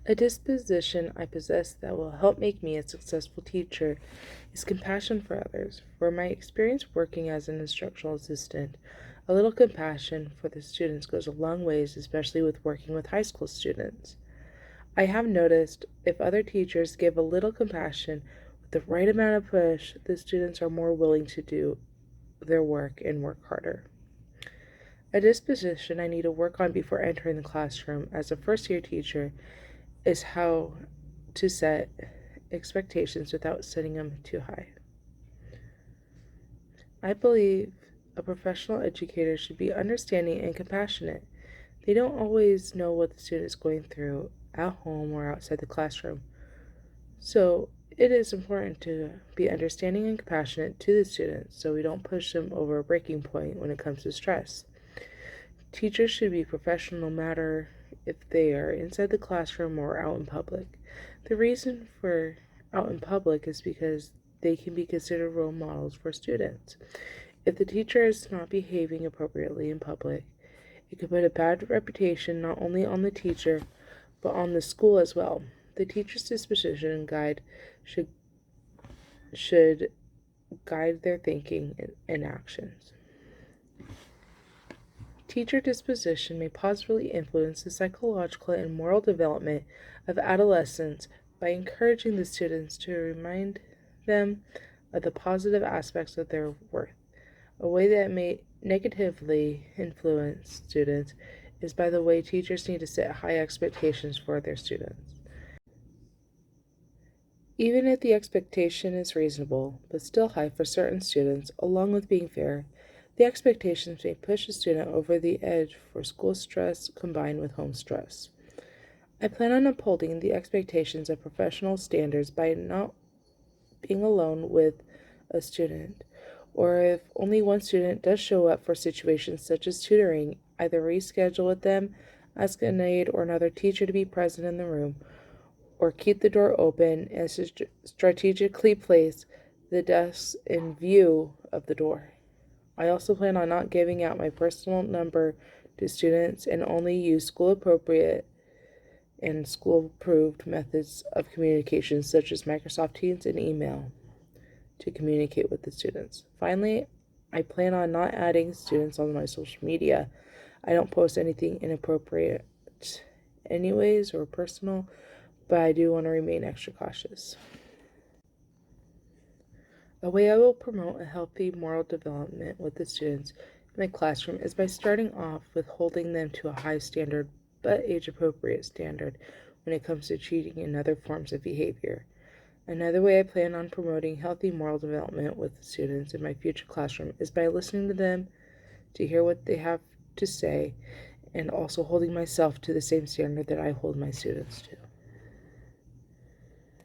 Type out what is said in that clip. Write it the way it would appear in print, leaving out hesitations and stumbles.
A disposition I possess that will help make me a successful teacher is compassion for others. For my experience working as an instructional assistant, a little compassion for the students goes a long ways, especially with working with high school students. I have noticed if other teachers give a little compassion with the right amount of push, the students are more willing to do their work and work harder. A disposition I need to work on before entering the classroom as a first year teacher is how to set expectations without setting them too high. I believe a professional educator should be understanding and compassionate. They don't always know what the student is going through at home or outside the classroom. So it is important to be understanding and compassionate to the students so we don't push them over a breaking point when it comes to stress. Teachers should be professional no matter if they are inside the classroom or out in public. The reason for out in public is because they can be considered role models for students. If the teacher is not behaving appropriately in public, it could put a bad reputation not only on the teacher, but on the school as well. The teacher's disposition guide should guide their thinking and actions. Teacher disposition may positively influence the psychological and moral development of adolescents by encouraging the students to remind them of the positive aspects of their worth. A way that may negatively influence students is by the way teachers need to set high expectations for their students. Even if the expectation is reasonable, but still high for certain students, along with being fair, the expectations may push a student over the edge for school stress combined with home stress. I plan on upholding the expectations of professional standards by not being alone with a student, or if only one student does show up for situations such as tutoring, either reschedule with them, ask an aide or another teacher to be present in the room, or keep the door open and strategically place the desks in view of the door. I also plan on not giving out my personal number to students and only use school appropriate and school approved methods of communication such as Microsoft Teams and email to communicate with the students. Finally, I plan on not adding students on my social media. I don't post anything inappropriate anyways or personal, but I do want to remain extra cautious. A way I will promote a healthy moral development with the students in my classroom is by starting off with holding them to a high standard but age appropriate standard when it comes to cheating and other forms of behavior. Another way I plan on promoting healthy moral development with the students in my future classroom is by listening to them to hear what they have to say and also holding myself to the same standard that I hold my students to.